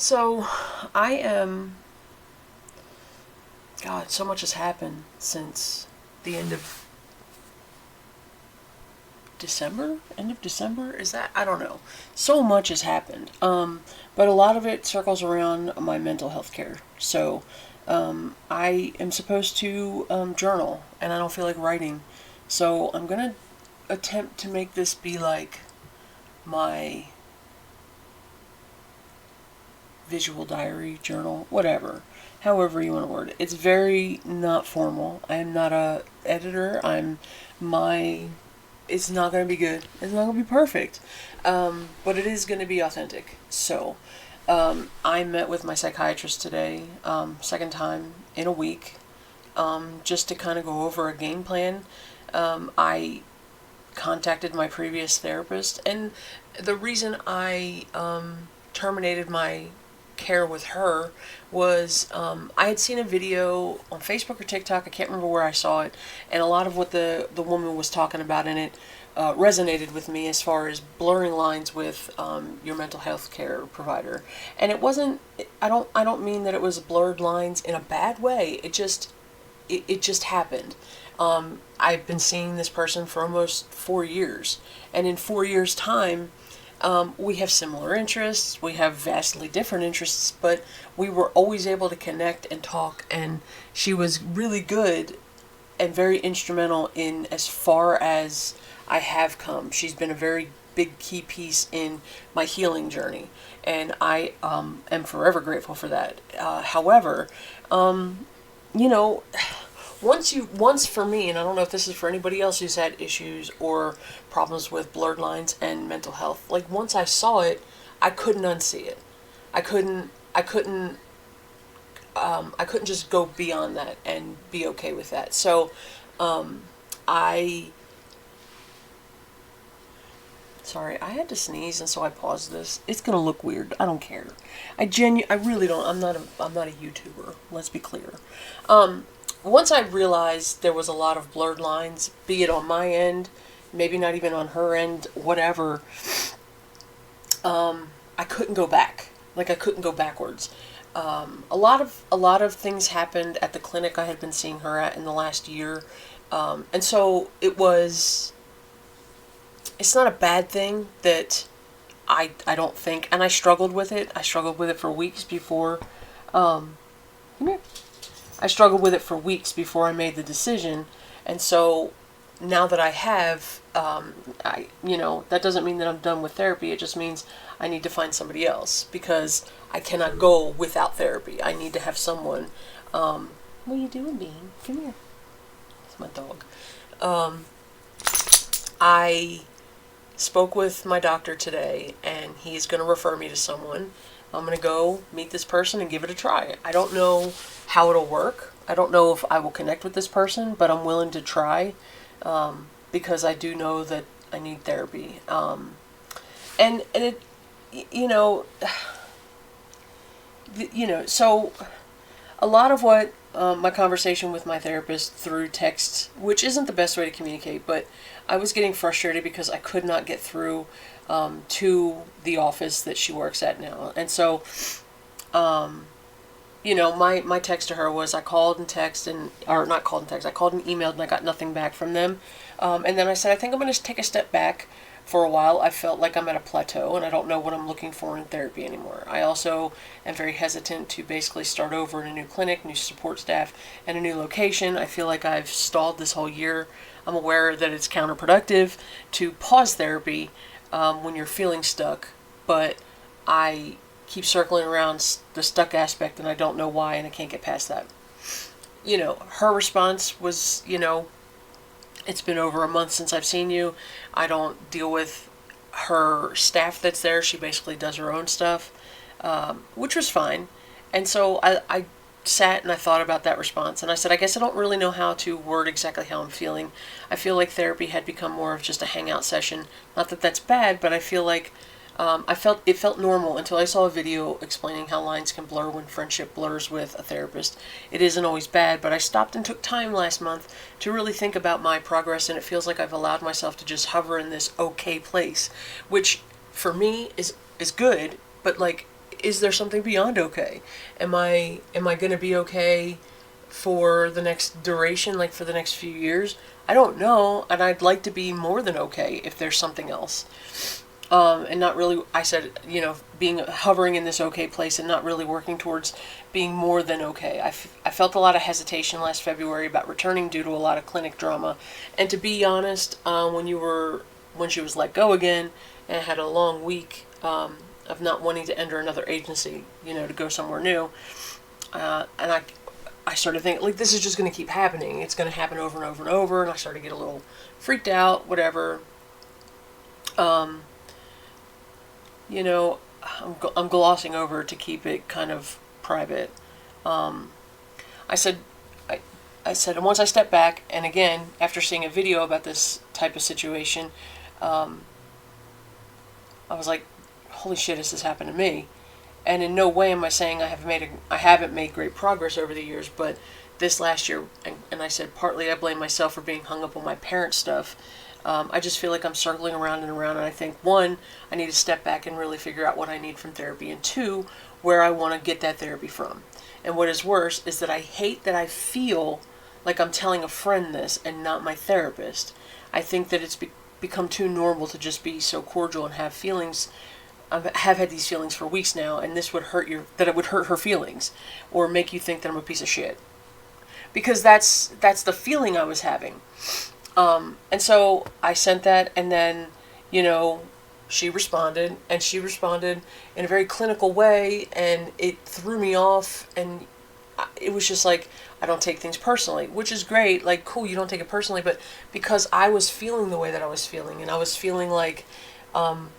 So, I am. God, so much has happened since the end of December? End of December? Is that? I don't know. So much has happened. But a lot of it circles around my mental health care. So, I am supposed to journal, and I don't feel like writing. So, I'm going to attempt to make this be like my visual diary, journal, whatever. However you want to word it. It's very not formal. I am not a editor. My it's not going to be good. It's not going to be perfect. But it is going to be authentic. So, I met with my psychiatrist today, second time in a week, just to kind of go over a game plan. I contacted my previous therapist, and the reason I terminated my care with her was I had seen a video on Facebook or TikTok. I can't remember where I saw it, and a lot of what the woman was talking about in it resonated with me as far as blurring lines with your mental health care provider. And it wasn't. I don't mean that it was blurred lines in a bad way. It just happened. I've been seeing this person for almost 4 years, and in 4 years' time, we have similar interests. We have vastly different interests, but we were always able to connect and talk. And she was really good and very instrumental in as far as I have come. She's been a very big key piece in my healing journey, and I am forever grateful for that. However, you know, once for me, and I don't know if this is for anybody else who's had issues or problems with blurred lines and mental health, like once I saw it, I couldn't unsee it. I couldn't just go beyond that and be okay with that. So, I sorry, I had to sneeze, and so I paused this. It's gonna look weird. I don't care. I really don't. I'm not a YouTuber. Let's be clear. Once I realized there was a lot of blurred lines, be it on my end, maybe not even on her end, whatever, I couldn't go back. Like I couldn't go backwards. A lot of things happened at the clinic I had been seeing her at in the last year, and so it's not a bad thing that I don't think, and I struggled with it. I struggled with it for weeks before. Come here. I struggled with it for weeks before I made the decision, and so now that I have, that doesn't mean that I'm done with therapy. It just means I need to find somebody else because I cannot go without therapy. I need to have someone. What are you doing, Bean? Come here. It's my dog. I spoke with my doctor today, and he's going to refer me to someone. I'm going to go meet this person and give it a try. I don't know how it'll work. I don't know if I will connect with this person, but I'm willing to try because I do know that I need therapy. And it, you know, so a lot of what my conversation with my therapist through text, which isn't the best way to communicate, but I was getting frustrated because I could not get through to the office that she works at now. And so, my text to her was I called and texted, or not called and texted, I called and emailed and I got nothing back from them. And then I said, I think I'm going to take a step back for a while. I felt like I'm at a plateau and I don't know what I'm looking for in therapy anymore. I also am very hesitant to basically start over in a new clinic, new support staff, and a new location. I feel like I've stalled this whole year. I'm aware that it's counterproductive to pause therapy when you're feeling stuck, but I keep circling around the stuck aspect and I don't know why and I can't get past that. Her response was, it's been over a month since I've seen you. I don't deal with her staff that's there. She basically does her own stuff, which was fine. And so I sat and I thought about that response. And I said, I guess I don't really know how to word exactly how I'm feeling. I feel like therapy had become more of just a hangout session. Not that that's bad, but I feel like it felt normal until I saw a video explaining how lines can blur when friendship blurs with a therapist. It isn't always bad, but I stopped and took time last month to really think about my progress, and it feels like I've allowed myself to just hover in this okay place, which for me is good, but like is there something beyond okay? Am I going to be okay for the next duration, like for the next few years? I don't know, and I'd like to be more than okay if there's something else. And not really, I said, being hovering in this okay place and not really working towards being more than okay. I felt a lot of hesitation last February about returning due to a lot of clinic drama. And to be honest, when she was let go again, and I had a long week of not wanting to enter another agency, to go somewhere new, and I started thinking, like, this is just going to keep happening. It's going to happen over and over and over, and I started to get a little freaked out, whatever. I'm glossing over to keep it kind of private. I said, I said, and once I stepped back, and again, after seeing a video about this type of situation, I was like, holy shit, has this happened to me? And in no way am I saying I haven't made great progress over the years, but this last year, and I said partly I blame myself for being hung up on my parent stuff. I just feel like I'm circling around and around, and I think, one, I need to step back and really figure out what I need from therapy, and two, where I want to get that therapy from. And what is worse is that I hate that I feel like I'm telling a friend this and not my therapist. I think that it's become too normal to just be so cordial and have feelings. I have had these feelings for weeks now, and this would that it would hurt her feelings, or make you think that I'm a piece of shit. Because that's the feeling I was having. And so I sent that, and then, she responded in a very clinical way, and it threw me off, and it was just like, I don't take things personally, which is great, like, cool, you don't take it personally, but because I was feeling the way that I was feeling, and I was feeling like, I'm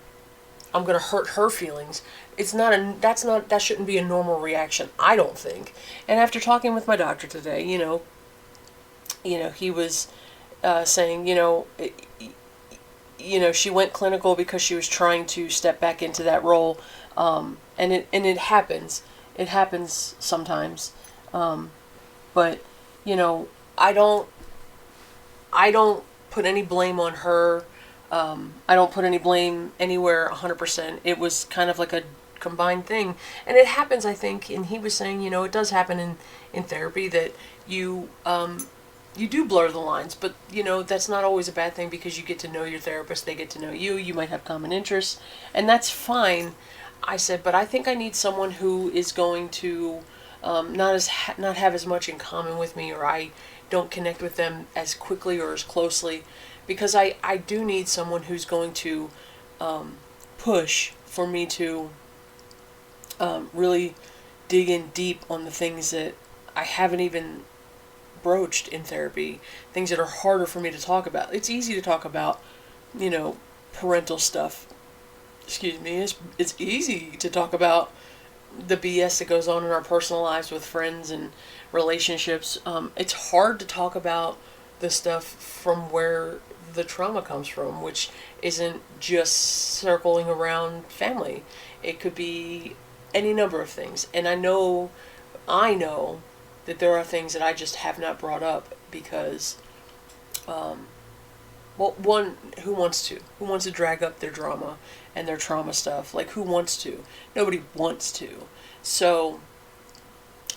gonna hurt her feelings, that shouldn't be a normal reaction, I don't think. And after talking with my doctor today, he was saying, she went clinical because she was trying to step back into that role, and it happens. It happens sometimes, but I don't put any blame on her. I don't put any blame anywhere 100%. It was kind of like a combined thing, and it happens, I think. And he was saying, it does happen in therapy that you do blur the lines, but that's not always a bad thing, because you get to know your therapist, they get to know you, you might have common interests, and that's fine. I said, but I think I need someone who is going to not have as much in common with me, or I don't connect with them as quickly or as closely, because I do need someone who's going to push for me to really dig in deep on the things that I haven't even broached in therapy, things that are harder for me to talk about. It's easy to talk about, parental stuff. Excuse me. It's easy to talk about the BS that goes on in our personal lives with friends and relationships. It's hard to talk about the stuff from where the trauma comes from, which isn't just circling around family. It could be any number of things. And I know that there are things that I just have not brought up because, one, who wants to? Who wants to drag up their drama and their trauma stuff? Like, who wants to? Nobody wants to. So,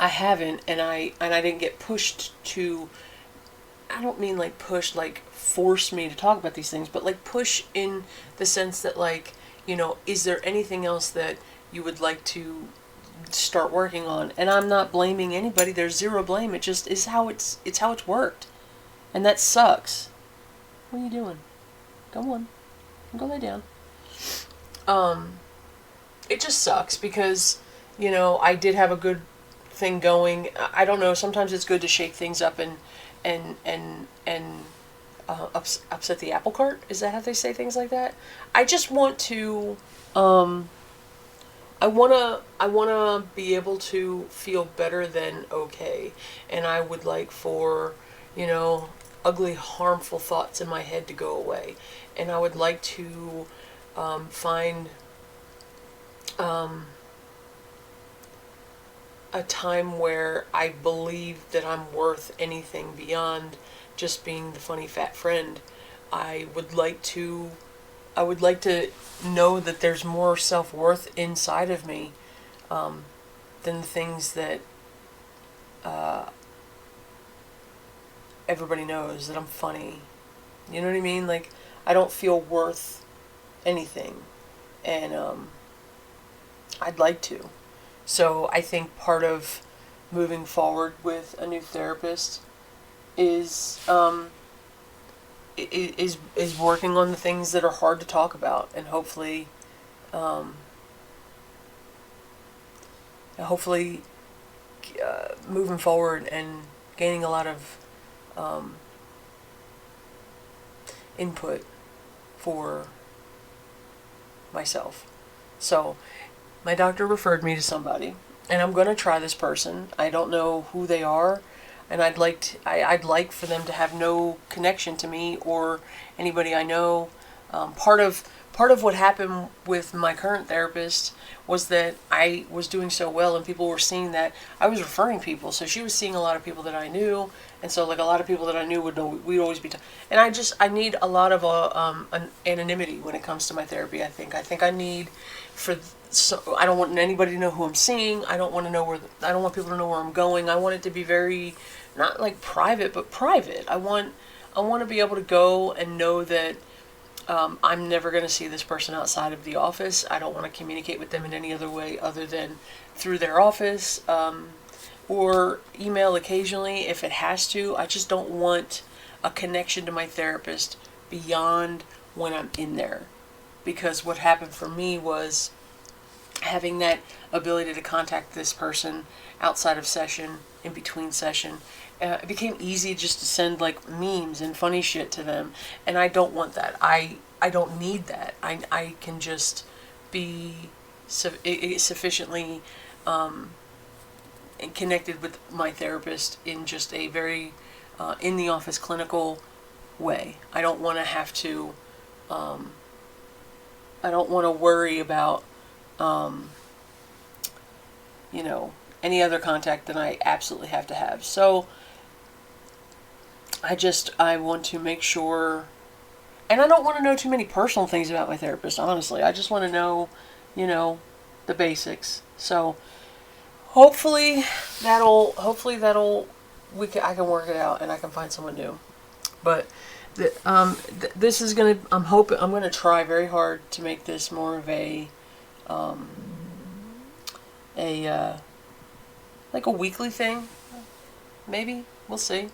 I haven't, and I didn't get pushed to, I don't mean like push, like force me to talk about these things, but like push in the sense that, like, is there anything else that you would like to start working on? And I'm not blaming anybody. There's zero blame. It just is how it's worked, and that sucks. What are you doing? Come on, go lay down. It just sucks because I did have a good thing going. I don't know. Sometimes it's good to shake things up and upset the apple cart. Is that how they say things like that? I just want to. I wanna be able to feel better than okay, and I would like for ugly, harmful thoughts in my head to go away, and I would like to find a time where I believe that I'm worth anything beyond just being the funny fat friend. I would like to know that there's more self-worth inside of me, than the things that everybody knows, that I'm funny. You know what I mean? Like, I don't feel worth anything. And I'd like to. So I think part of moving forward with a new therapist is is working on the things that are hard to talk about, and um, hopefully moving forward and gaining a lot of um, input for myself. So my doctor referred me to somebody, and I'm going to try this person. I don't know who they are, and I'd like for them to have no connection to me or anybody I know. Part of what happened with my current therapist was that I was doing so well, and people were seeing that I was referring people. So she was seeing a lot of people that I knew, and so like a lot of people that I knew would know we'd always be. And I need a lot of an anonymity when it comes to my therapy. I think I need for. So I don't want anybody to know who I'm seeing. I don't want to know I don't want people to know where I'm going. I want it to be very, not like private, but private. I want to be able to go and know that I'm never going to see this person outside of the office. I don't want to communicate with them in any other way other than through their office, or email occasionally if it has to. I just don't want a connection to my therapist beyond when I'm in there. Because what happened for me was having that ability to contact this person outside of session, in between session, it became easy just to send like memes and funny shit to them, and I don't want that. I don't need that. I can just be sufficiently connected with my therapist in just a very in the office clinical way. I don't want to have to. I don't want to worry about you know, any other contact than I absolutely have to have. So I want to make sure, and I don't want to know too many personal things about my therapist, honestly. I just want to know, the basics. So hopefully that'll I can work it out and I can find someone new. But this is gonna. I'm gonna try very hard to make this more of um, a like a weekly thing. Maybe we'll see.